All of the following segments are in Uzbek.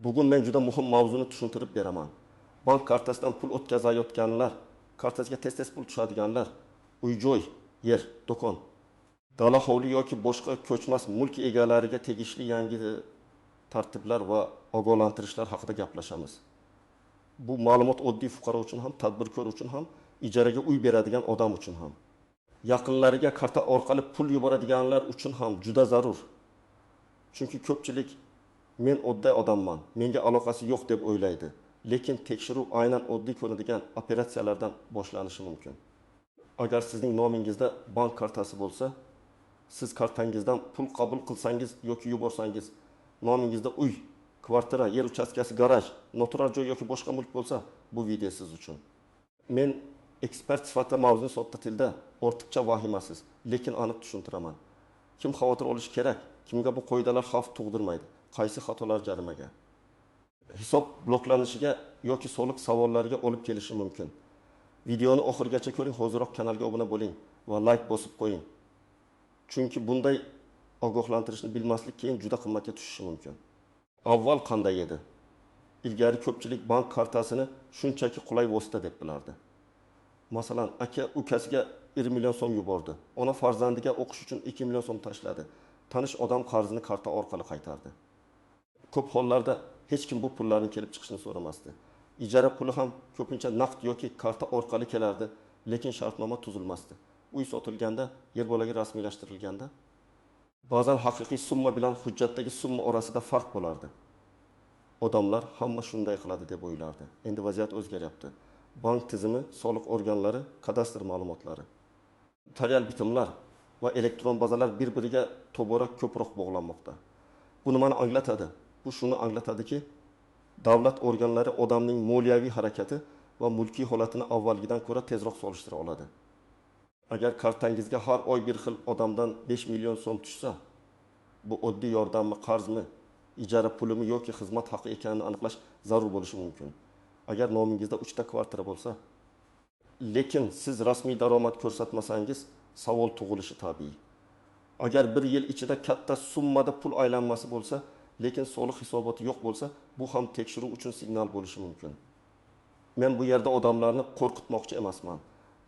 Bugun men juda muhim mavzuni tushuntirib beraman. Bank kartasidan pul o'tkazayotganlar, kartasiga tez-tez pul tushadiganlar, uy-joy, yer, do'kon, dala hovli yoki boshqa ko'chmas mulk egalariga tegishli yangi tartiblar va ogohlantirishlar haqida gaplashamiz. Bu ma'lumot oddiy fuqaro uchun ham, tadbirkor uchun ham, ijaraga uy beradigan odam uchun ham, yaqinlariga karta orqali pul yuboradiganlar uchun ham juda zarur. Chunki ko'pchilik men oddiy odamman, menga aloqasi yo'q deb o'ylaydi. Lekin tekshiruv aynan oddiy ko'rinadigan operatsiyalardan boshlanishi mumkin. Agar sizning nomingizda bank kartasi bo'lsa, siz kartangizdan pul qabul qilsangiz yoki yuborsangiz, nomingizda uy, kvartira, yer uchastkasi, garaj, noturar joy yoki boshqa mulk bo'lsa, bu video siz uchun. Men ekspert sifatida mavzuni sodda tilda, ortiqcha vahimasiz, lekin aniq tushuntiraman. Kim xavotir olishi kerak? Kimga bu qoidalar xavf tug'dirmaydi? Qaysi xatolar jarimaga? Hisob bloklanishiga yoki soliq savollariga olib kelishi mumkin. Videoni oxirigacha ko'ring, hozirroq kanalga obuna bo'ling va like bosib qo'ying. Chunki bunday ogohlantirishni bilmaslik keyin juda qimmatga tushishi mumkin. Avval qanday edi? Ilgari ko'pchilik bank kartasini shunchaki qulay vosita deb bilardi. Masalan, aka ukasiga 1 million so'm yubordi. Ona farzandiga o'qish uchun 2 million so'm tashladi. Tanish odam qarzini karta orqali qaytardi. Ko'p hollarda hech kim bu pullarning kelib chiqishini so'ramasdi. Ijara puli ham ko'pincha naqd yoki karta orqali kelardi, lekin shartnoma tuzilmasdi. Uy sotilganda, yer bolaga rasmiylashtirilganda, ba'zan haqiqiy summa bilan hujjatdagi summa orasida farq bo'lardi. Odamlar hamma shunday qiladi deb o'ylardi. Endi vaziyat o'zgaryapti. Bank tizimi, soliq organlari, kadastr ma'lumotlari, notarial bitimlar va elektron bazalar bir-biriga tobora ko'proq bog'lanmoqda. Bu nimani anglatadi? Bu shuni anglatadiki, davlat organlari odamning moliyaviy harakati va mulkiy holatini avvalgidan ko'ra tezroq solishtira oladi. Agar kartangizga har oy bir xil odamdan 5 million so'm tushsa, bu oddiy yordammi, qarzmi, ijara pulimi yoki xizmat haqi ekanini aniqlash zarur bo'lishi mumkin. Agar nomingizda 3 ta kvartira bo'lsa, lekin siz rasmiy daromad ko'rsatmasangiz, savol tug'ilishi tabiiy. Agar bir yil ichida katta summada pul aylanmasi bo'lsa, lekin soliq hisoboti yo'q bo'lsa, bu ham tekshiruv uchun signal bo'lishi mumkin. Men bu yerda odamlarni qo'rqitmoqchi emasman.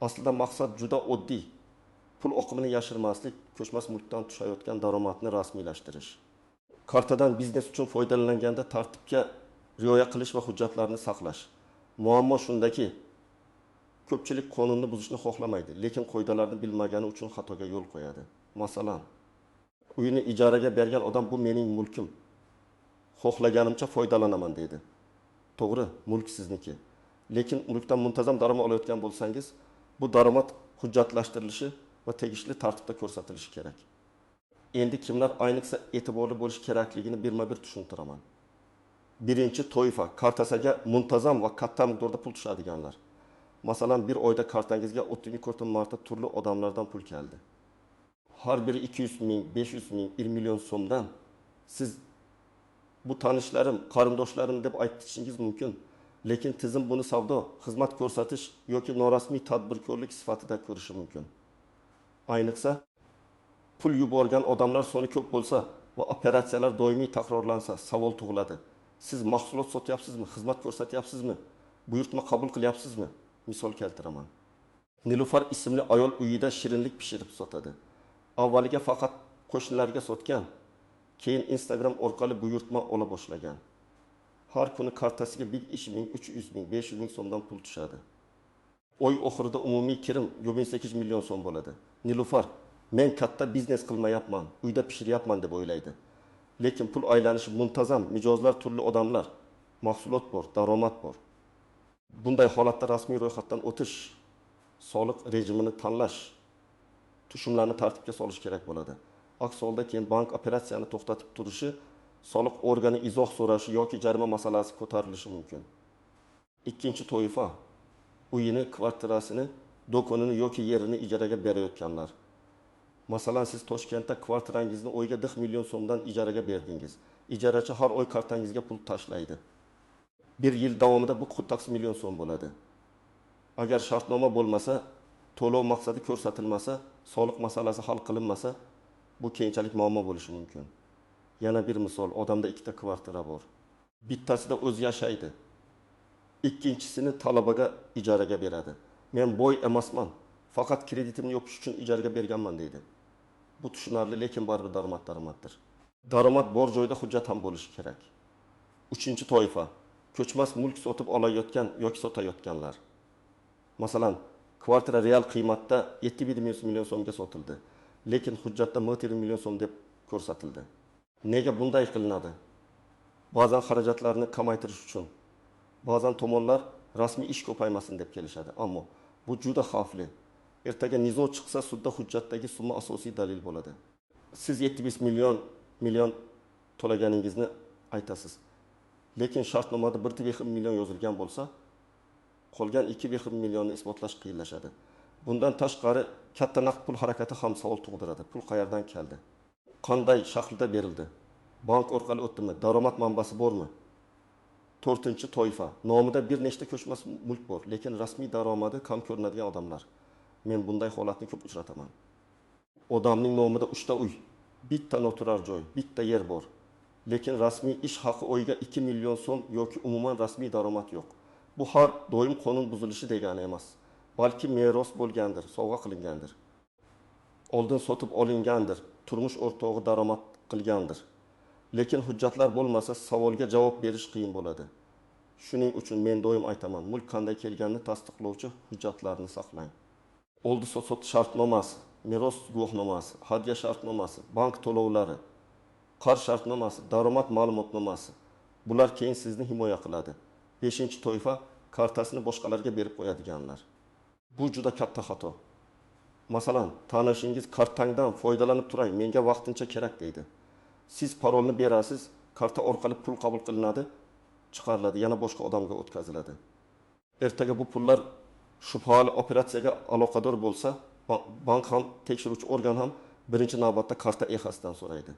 Aslida maqsad juda oddiy. Pul oqimini yashirmaslik, ko'chmas mulkdan tushayotgan daromadni rasmiylashtirish. Kartadan biznes uchun foydalanganda tartibga rioya qilish va hujjatlarni saqlash. Muammo shundaki, ko'pchilik qonunni buzishni xohlamaydi, lekin qoidalarni bilmagani uchun xatoga yo'l qo'yadi. Masalan, uyini ijaraga bergan odam bu mening mulkim. Xohlaganimcha foydalanaman deydi. To'g'ri, mulk sizniki. Lekin mulkdan muntazam daromad olayotgan bo'lsangiz, bu daromad hujjatlashtirilishi va tegishli tartibda ko'rsatilishi kerak. Endi kimlar ayniqsa e'tiborli bo'lish kerakligini birma-bir tushuntiraman. Birinchi toifa, kartasiga muntazam va katta miqdorda pul tushadiganlar. Masalan, bir oyda kartangizga 30 marta turli odamlardan pul keldi. Har biri 200 ming, 500 ming, 1 million so'mdan siz bu tanishlarim, qarindoshlarim deb aytishingiz mumkin. Lekin tizim buni savdo, xizmat ko'rsatish yoki norasmiy tadbirkorlik sifatida ko'rishi mumkin. Ayniqsa, pul yuborgan odamlar soni ko'p bo'lsa va operatsiyalar doimiy takrorlansa, savol tug'iladi. Siz mahsulot sotyapsizmi, xizmat ko'rsatyapsizmi, buyurtma qabul qilyapsizmi? Misol keltiraman. Nilufar ismli ayol uyida shirinlik pishirib sotadi. Avvaliga faqat qo'shnilarga sotgan, keyin Instagram orqali buyurtma ola boshlagan. Har kuni kartasiga 1 ming, 300 ming, 500 ming so'mdan pul tushadi. Oy oxirida umumiy kirim 28 million so'm bo'ladi. Nilufar, men katta biznes qilmayapman, uyda pishiryapman deb o'ylaydi. Lekin pul aylanishi muntazam, mijozlar turli odamlar, mahsulot bor, daromad bor. Bunday holatda rasmiy ro'yxatdan o'tish, soliq rejimini tanlash, tushumlarni tartibga solish kerak bo'ladi. Aks holda keyin bank operatsiyani to'xtatib turishi, soliq organi izoh so'rashi yoki jarima masalasi ko'tarilishi mumkin. Ikkinchi toifa, uyini, kvartirasini, do'konini yoki yerini ijaraga berayotganlar. Masalan, siz Toshkentda kvartirangizni oyga 10 million so'mdan ijaraga berdingiz. Ijarachi har oy kartangizga pul tashlaydi. Bir yil davomida bu 40 million so'm bo'ladi. Agar shartnoma bo'lmasa, to'lov maqsadi ko'rsatilmasa, soliq masalasi hal qilinmasa, bu keyinchalik muammo bo'lishi mumkin. Yana bir misol, odamda 2 ta kvartira bor. Bittasida o'zi yashaydi. Ikkinchisini talabaga ijaraga beradi. Men boy emasman, faqat kreditimni yopish uchun ijaraga berganman deydi. Bu tushunarli, lekin baribir daromaddir. Daromad bor joyda hujjat ham bo'lishi kerak. Uchinchi toifa, ko'chmas mulk sotib olayotgan yoki sotayotganlar. Masalan, kvartira real qiymatda 7 million so'mga sotildi, lekin hujjatda 1 million so'm deb ko'rsatildi. Nega bunday qilinadi? Ba'zan xarajatlarni kamaytirish uchun, ba'zan tomonlar rasmiy ish ko'paymasin deb kelishadi, ammo bu juda xavfli. Ertaga nizo chiqsa, sudda hujjatdagi summa asosiy dalil bo'ladi. Siz 700 million to'laganingizni aytasiz. Lekin shartnomada 1,5 million yozilgan bo'lsa, qolgan 2,5 millionni isbotlash qiyinlashadi. Bundan tashqari katta naqd pul harakati ham savol tug'diradi. Pul qayerdan keldi? Qanday shaklda berildi? Bank orqali o'tdimi? Daromad manbasi bormi? To'rtinchi toifa, nomida bir nechta ko'chmas mulk bor, lekin rasmiy daromadi kam ko'rinadigan odamlar. Men bunday holatni ko'p uchrataman. Odamning nomida 3 ta uy, bitta noturar joy, bitta yer bor. Lekin rasmiy ish haqi oyiga 2 million so'm yoki umuman rasmiy daromad yo'q. Bu har doim qonun buzilishi degani emas. Balki meros bo'lgandir, sovg'a qilingandir. Oldin sotib olingandir, turmush o'rtog'i daromad qilgandir. Lekin hujjatlar bo'lmasa savolga javob berish qiyin bo'ladi. Shuning uchun men doim aytaman, mulk qanday kelganini tasdiqlovchi hujjatlarni saqlang. Oldi sot shartnomasi, meros guvohnomasi, hadya shartnomasi, bank to'lovlari, qarz shartnomasi, daromad ma'lumotnomasi. Bular keyin sizni himoya qiladi. 5-toifa, kartasini boshqalarga berib qo'yadiganlar. Bu juda katta xato. Masalan, tanishingiz kartangdan foydalanib turay, menga vaqtincha kerak deydi. Siz parolni berasiz, karta orqali pul qabul qilinadi, chiqariladi, yana boshqa odamga o'tkaziladi. Ertaga bu pullar shubhali operatsiyaga aloqador bo'lsa, bank ham, tekshiruvchi organ ham birinchi navbatda karta egasidan so'raydi.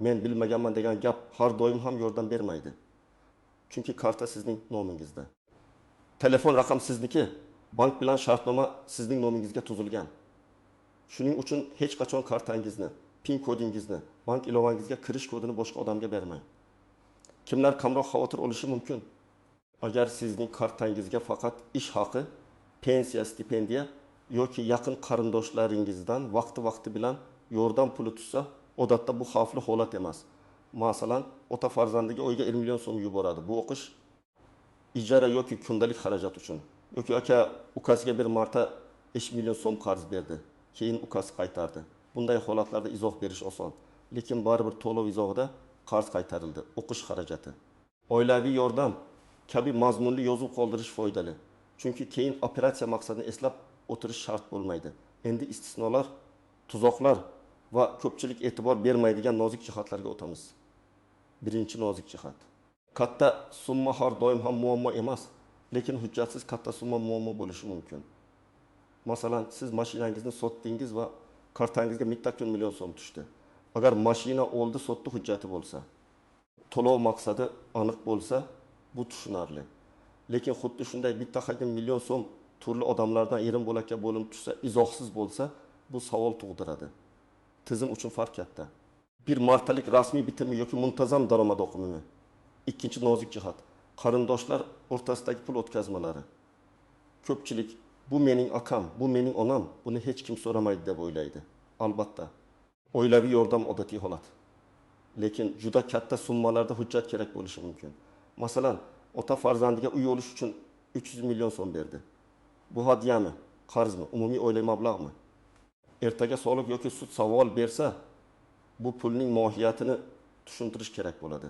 Men bilmaganman degan gap har doim ham yordam bermaydi. Chunki karta sizning nomingizda. Telefon raqam sizniki, bank bilan shartnoma sizning nomingizga tuzilgan. Shuning uchun hech qachon kartangizni, PIN kodingizni, bank ilovaningizga kirish kodini boshqa odamga bermang. Kimlar kamroq xavotir olishi mumkin? Agar sizning kartangizga faqat ish haqi, pensiya, stipendiya yoki yaqin qarindoshlaringizdan vaqti bilan yordam puli tushsa, odatda bu xavfli holat emas. Masalan, ota farzandiga oyiga 20 million so'm yuboradi. Bu o'qish ijara yoki kundalik xarajat uchun. Yoki aka ukasiga bir marta 5 million so'm qarz berdi, keyin ukasi qaytardi. Bunday holatlarda izoh berish oson, lekin baribir to'lov izohida qarz qaytarildi, o'qish xarajati. Oilaviy yordam kabi mazmunli yozuv qoldirish foydali. Chunki keyin operatsiya maqsadini eslab o'tirish shart bo'lmaydi. Endi istisnolar, tuzoqlar va ko'pchilik e'tibor bermaydigan nozik jihatlarga o'tamiz. Birinchi nozik jihat. Katta summa har doim ham muammo emas, lekin hujjatsiz katta summa muammo bo'lishi mumkin. Masalan, siz mashinangizni sotdingiz va kartangizga 1 million so'm tushdi. Agar mashina oldi sotdi hujjati bo'lsa, to'lov maqsadi aniq bo'lsa, bu tushunarli. Lekin xuddi shunday 1 million so'm turli odamlardan yerim bo'lakka bo'linib tushsa, izohsiz bo'lsa, bu savol tug'diradi. Tizim uchun farq katta. Bir martalik rasmiy bitimmi yoki muntazam daromad oqimimi? Ikkinchi nozik jihat, qarindoshlar o'rtasidagi pul o'tkazmalari. Ko'pchilik bu mening akam, bu mening onam, buni hech kim so'ramaydi deb o'ylaydi. Albatta, oilaviy yordam odatiy holat. Lekin juda katta summalarda hujjat kerak bo'lishi mumkin. Masalan, ota farzandiga uy olish uchun 300 million so'm berdi. Bu hadyami, qarzmi, umumiy oila mablag'mi? Ertaga soliq yoki sud savol bersa, bu pulning mohiyatini tushuntirish kerak bo'ladi.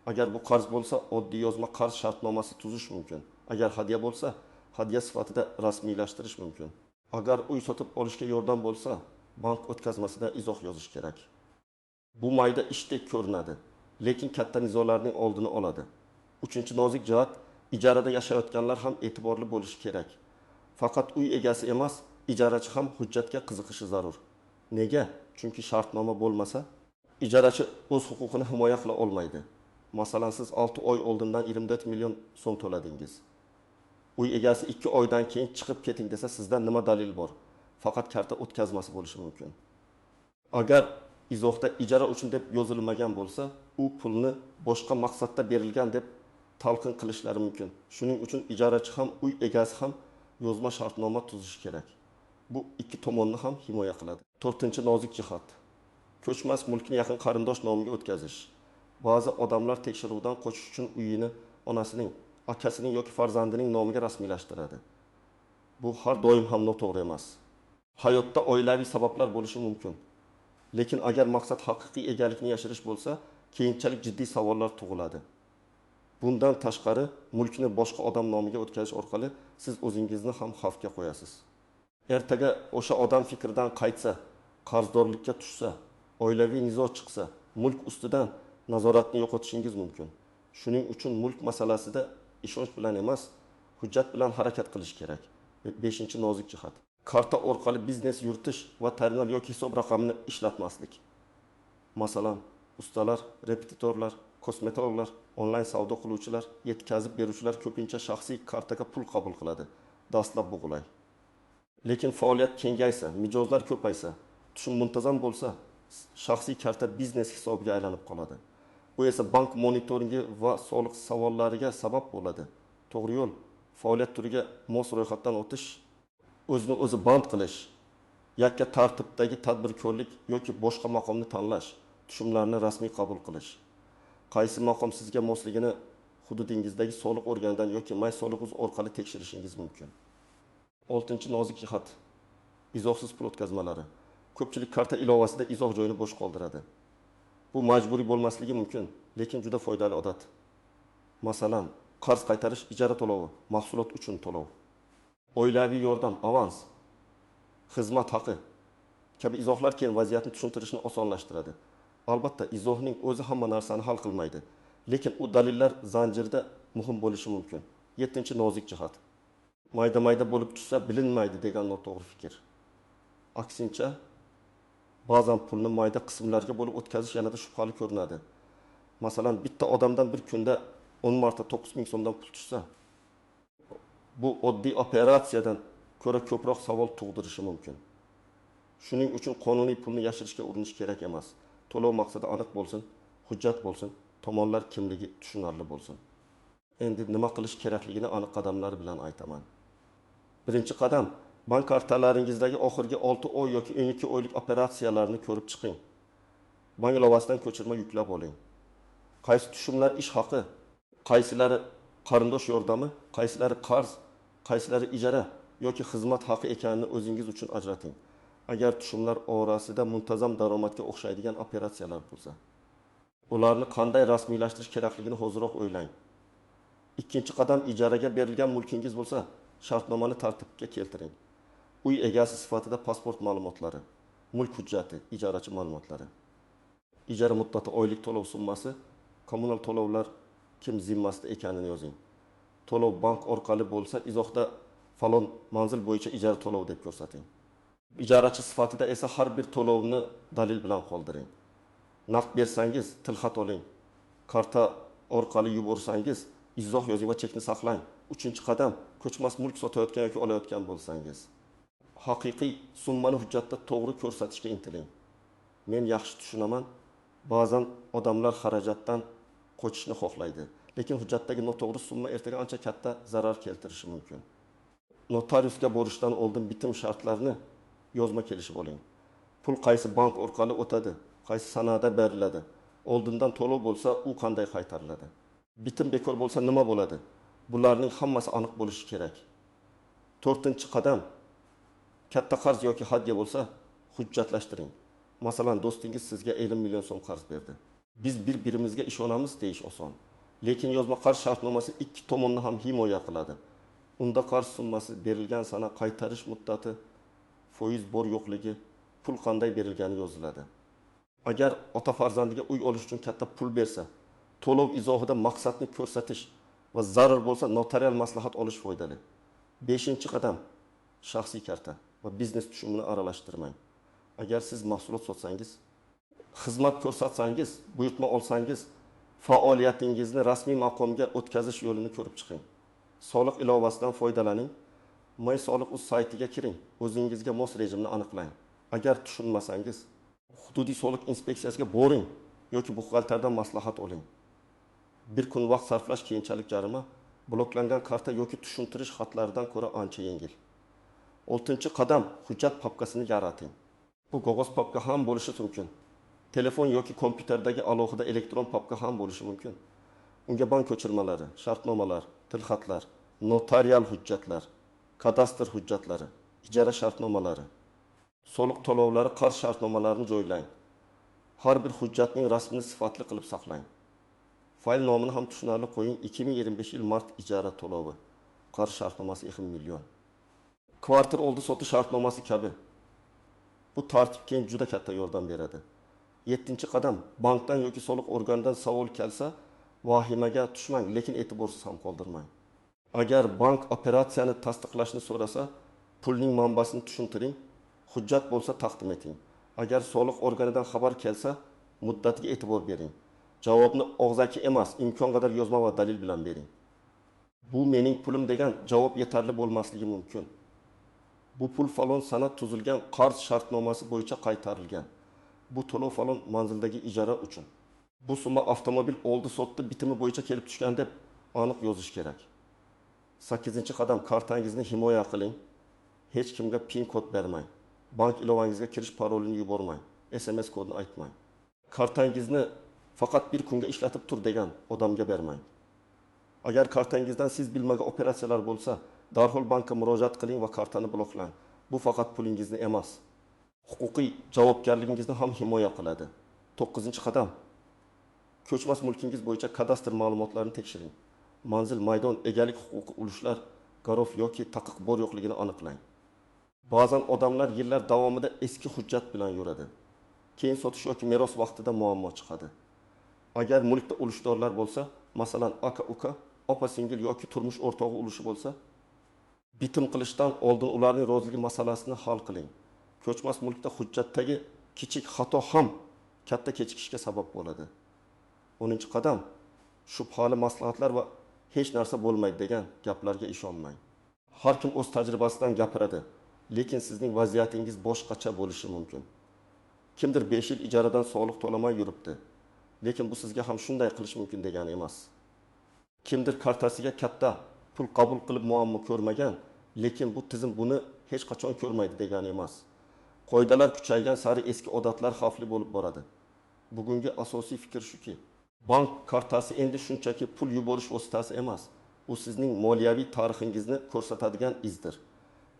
Agar bu qarz bo'lsa, oddiy yozma qarz shartnomasi tuzish mumkin. Agar hadya bo'lsa, hadya sifatida rasmiylashtirish mumkin. Agar uy sotib olishga yordam bo'lsa, bank o'tkazmasida izoh yozish kerak. Bu mayda ishdek ko'rinadi, lekin katta nizolarning oldini oladi. Uchinchi nozik jihat, ijarada yashayotganlar ham e'tiborli bo'lishi kerak. Faqat uy egasi emas, ijarachi ham hujjatga qiziqishi zarur. Nega? Chunki shartnoma bo'lmasa, ijarachi o'z huquqini himoya qila olmaydi. Masalan, siz 6 oy oldindan 24 million so'm to'ladingiz. Uy egasi 2 oydan keyin chiqib keting desa, sizdan nima dalil bor? Faqat karta o'tkazmasi bo'lishi mumkin. Agar izohda ijara uchun deb yozilmagan bo'lsa, u pulni boshqa maqsadda berilgan deb talqin qilishlari mumkin. Shuning uchun ijorachi ham, uy egasi ham yozma shartnoma tuzishi kerak. Bu ikki tomonni ham himoya qiladi. 4-nozik jihat. Ko'chmas mulkni yaqin qarindosh nomiga o'tkazish. Ba'zi odamlar tekshiruvdan qochish uchun uyini onasining, akasining yoki farzandining nomiga rasmiylashtiradi. Bu har doim ham noto'g'ri emas. Hayotda oilaviy sabablar bo'lishi mumkin. Lekin agar maqsad haqiqiy egalikni yashirish bo'lsa, keyinchalik jiddiy savollar tug'iladi. Bundan tashqari, mulkni boshqa odam nomiga o'tkazish orqali siz o'zingizni ham xavfga qo'yasiz. Ertaga o'sha odam fikridan qaytsa, qarzdorlikka tushsa, oilaviy nizo chiqsa, mulk ustidan nazoratni yo'qotishingiz mumkin. Shuning uchun mulk masalasida ishonch bilan emas, hujjat bilan harakat qilish kerak. 5-nozik jihat. Karta orqali biznes yuritish va terminal yoki hisob raqamini ishlatmaslik. Masalan, ustalar, repetitorlar, kosmetologlar, onlayn savdo qiluvchilar, yetkazib beruvchilar ko'pincha shaxsiy kartaga pul qabul qiladi. Dastlab bu qulay. Lekin faoliyat kengaysa, mijozlar ko'paysa, tushum muntazam bo'lsa, shaxsiy karta biznes hisobiga aylanib qoladi. Bu esa bank monitoringi va soliq savollariga sabab bo'ladi. To'g'ri yo'l, faoliyat turiga mos ro'yxatdan o'tish, o'zini o'zi band qilish, yakka tartibdagi tadbirkorlik yoki boshqa maqomni tanlash, tushumlarni rasmiy qabul qilish. Qaysi maqom sizga mosligini hududingizdagi soliq organidan yoki may soliq orqali tekshirishingiz mumkin. 6-nozik jihat. Izohsiz pul o'tkazmalari. Ko'pchilik karta ilovasida izoh joyini bo'sh qoldiradi. Bu majburiy bo'lmasligi mumkin, lekin juda foydali odat. Masalan, qarz qaytarish, ijara to'lovi, mahsulot uchun to'lov, oilaviy yordam, avans, xizmat haqi kabi izohlar keyin vaziyatni tushuntirishni osonlashtiradi. Albatta, izohning o'zi hamma narsani hal qilmaydi, lekin u dalillar zanjirida muhim bo'lishi mumkin. 7-nozik jihat. Mayda-mayda bo'lib tushsa bilinmaydi degan noto'g'ri fikr. Aksincha, ba'zan pulni mayda qismlarga bo'lib o'tkazish yanada shubhali ko'rinadi. Masalan, bitta odamdan bir kunda 10 marta 9000 so'mdan pul tushsa, bu oddiy operatsiyadan ko'ra ko'proq savol tug'dirishi mumkin. Shuning uchun qonuniy pulni yashirishga urinish kerak emas. To'lov maqsadi aniq bo'lsin, hujjat bo'lsin, tomonlar kimligi tushunarli bo'lsin. Endi nima qilish kerakligini aniq qadamlar bilan aytaman. Birinchi qadam, bank kartalaringizdagi oxirgi 6 oy yoki 12 oylik operatsiyalarni ko'rib chiqing. Bank ilovasidan ko'chirma yuklab oling. Qaysi tushumlar ish haqi, qaysilari qarindosh yordami, qaysilari qarz, qaysilari ijara yoki xizmat haqi ekanini o'zingiz uchun ajrating. Agar tushumlar orasida muntazam daromadga o'xshaydigan operatsiyalar bo'lsa, ularni qanday rasmiylashtirish kerakligini hozirroq o'ylang. Ikkinchi qadam, ijaraga berilgan mulkingiz bo'lsa, shartnomani tartibga keltiring. Uy egasi sifatida pasport ma'lumotlari, mulk hujjati, ijorachi ma'lumotlari, ijara muddati, oylik to'lov summasi, kommunal to'lovlar kim zimmasida ekanini yozing. To'lov bank orqali bo'lsa, izohda falon manzil bo'yicha ijara to'lov deb ko'rsating. Ijorachi sifatida esa har bir to'lovni dalil bilan qoldiring. Naqd bersangiz, tilxat oling. Karta orqali yuborsangiz, izoh yozing va chekni saqlang. 3-qadam, ko'chmas mulk sotayotgan yoki olayotgan bo'lsangiz, haqiqiy summani hujjatda to'g'ri ko'rsatishga intiling. Men yaxshi tushunaman, ba'zan odamlar xarajatdan qochishni xohlaydi, lekin hujjatdagi noto'g'ri summa ertaga ancha katta zarar keltirishi mumkin. Notariusga borishdan oldin bitim shartlarini yozma kelishib oling. Pul qaysi bank orqali o'tadi, qaysi sanada beriladi, oldindan to'lov bo'lsa, u qanday qaytariladi, bitim bekor bo'lsa nima bo'ladi? Bularning hammasi aniq bo'lishi kerak. 4-qadam, katta qarz yoki hadya bo'lsa, hujjatlashtiring. Masalan, do'stingiz sizga 50 million so'm qarz berdi. Biz bir-birimizga ishonamiz deyish oson. Lekin yozma qarz shartnomasi ikki tomonni ham himoya qiladi. Unda qarz summasi, berilgan sana, qaytarish muddati, foiz bor yo'qligi, pul qanday berilgani yoziladi. Agar ota farzandiga uy olish uchun katta pul bersa, to'lov izohida maqsadni ko'rsatish va zarur bo'lsa notarial maslahat olish foydali. 5-qadam, shaxsiy karta va biznes tushumini aralashtirmang. Agar siz mahsulot sotsangiz, xizmat ko'rsatsangiz, buyurtma olsangiz, faoliyatingizni rasmiy maqomga o'tkazish yo'lini ko'rib chiqing. Soliq ilovasidan foydalaning. May soliq.uz saytiga kiring. O'zingizga mos rejimni aniqlang. Agar tushunmasangiz, hududiy soliq inspeksiyasiga boring yoki buxgalterdan maslahat oling. Bir kun vaqt sarflash keyinchalik jarima, bloklangan karta yoki tushuntirish xatlaridan ko'ra ancha yengil. 6-qadam hujjat papkasini yarating. Bu qog'oz papka ham bo'lishi mumkin. Telefon yoki kompyuterdagi alohida elektron papka ham bo'lishi mumkin. Unga bank ko'chirmalari, shartnomalar, tilxatlar, notarial hujjatlar, kadastr hujjatlari, ijara shartnomalari, soliq to'lovlari, qarz shartnomalarini joylang. Har bir hujjatning rasmini sifatli qilib saqlang. Fayl nomini ham tushunarli qo'ying. 2025 yil mart ijara to'lovi, qarz shartnomasi 2 million. Kvartir oldi sotish shartnomasi kabi. Bu tartib keyin juda katta yordam beradi. 7-qadam bankdan yoki soliq organidan savol kelsa, vahimaga tushmang, lekin e'tiborsiz ham qoldirmang. Agar bank operatsiyani tasdiqlashni so'rasa, pulning manbasini tushuntiring, hujjat bo'lsa taqdim eting. Agar soliq organidan xabar kelsa, muddatiga e'tibor bering. Javobni og'zaki emas, imkon qadar yozma va dalil bilan bering. Bu mening pulim degan javob yetarli bo'lmasligi mumkin. Bu pul falon sanad tuzilgan qarz shartnomasi bo'yicha qaytarilgan. Bu to'lov falon manzildagi ijara uchun. Bu summa avtomobil oldi sotdi bitimi bo'yicha kelib tushgan deb aniq yozish kerak. 8-qadam kartangizni himoya qiling. Hech kimga PIN kod bermang. Bank ilovangizga kirish parolini yubormang. SMS kodini aytmang. Kartangizni faqat bir kunga ishlatib tur degan odamga bermang. Agar kartangizdan siz bilmagan operatsiyalar bo'lsa, darhol bankka murojaat qiling va kartani bloklang. Bu faqat pulingizni emas, huquqiy javobgarligingizni ham himoya qiladi. 9-qadam ko'chmas mulkingiz bo'yicha kadastr ma'lumotlarini tekshiring. Manzil, maydon, egalik huquqi, ulushlar, garov yoki taqiq bor yo'qligini aniqlang. Ba'zan odamlar yillar davomida eski hujjat bilan yuradi. Keyin sotish yoki meros vaqtida muammo chiqadi. Agar mulkda ulushdorlar bo'lsa, masalan, aka-uka, opa-singil yoki turmush o'rtog'i ulushi bo'lsa, bitim qilishdan oldin ularning roziligi masalasini hal qiling. Ko'chmas mulkda hujjatdagi kichik xato ham katta kechikishga sabab bo'ladi. 10-qadam shubhali maslahatlar va hech narsa bo'lmaydi degan gaplarga ishonmang. Har kim o'z tajribasidan gapiradi, lekin sizning vaziyatingiz boshqacha bo'lishi mumkin. Kimdir 5 yil ijaradan soliq to'lamay yuribdi, lekin bu sizga ham shunday qilish mumkin degani emas. Kimdir kartasiga katta pul qabul qilib muammo ko'rmagan, lekin bu tizim buni hech qachon ko'rmaydi degani emas. Qoidalar kuchaygan sari eski odatlar xavfli bo'lib boradi. Bugungi asosiy fikr shuki, bank kartasi endi shunchaki pul yuborish vositasi emas, u sizning moliyaviy tarixingizni ko'rsatadigan izdir.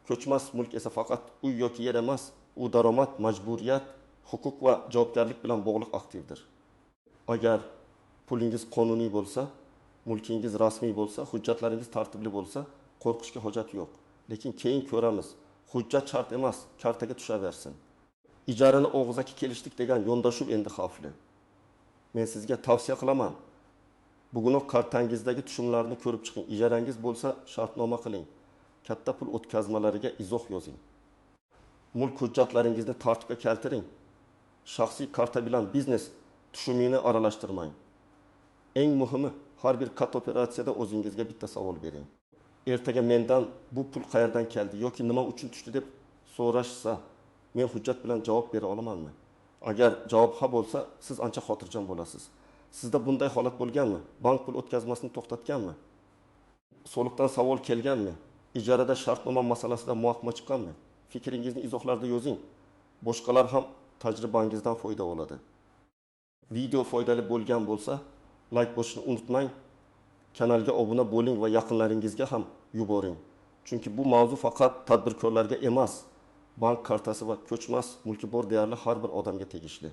Ko'chmas mulk esa faqat uy yoki yer emas, u daromad, majburiyat, huquq va javobgarlik bilan bog'liq aktivdir. Agar pulingiz qonuniy bo'lsa, mulkingiz rasmiy bo'lsa, hujjatlaringiz tartibli bo'lsa, qo'rqishga hojat yo'q. Lekin keyin ko'ramiz. Hujjat shart emas, kartaga tushaversin. Ijarani og'zaki kelishdik degan yondashuv endi xavfli. Men sizga tavsiya qilaman. Bugunoq kartangizdagi tushumlarni ko'rib chiqing. Ijarangiz bo'lsa, shartnoma qiling. Katta pul o'tkazmalariga izoh yozing. Mulk hujjatlaringizni tartibga keltiring. Shaxsiy karta bilan biznes tushumini aralashtirmang. Eng muhimi, har bir katta operatsiyada o'zingizga bitta savol bering. Ertaga mendan bu pul qayerdan keldi yoki nima uchun tushdi deb so'rashsa, men hujjat bilan javob bera olamanmi? Agar javob ha bo'lsa, siz ancha xotirjam bo'lasiz. Sizda bunday holat bo'lganmi? Bank pul o'tkazmasini to'xtatganmi? Soliqdan savol kelganmi? Ijarada shartnoma masalasida muammo chiqqanmi? Fikringizni izohlarda yozing. Boshqalar ham tajribangizdan foyda oladi. Video foydali bo'lgan bo'lsa, like bosishni unutmang. Kanalga obuna bo'ling va yaqinlaringizga ham yuboring. Chunki bu mavzu faqat tadbirkorlarga emas, bank kartasi va ko'chmas mulki bor deyarli har bir odamga tegishli.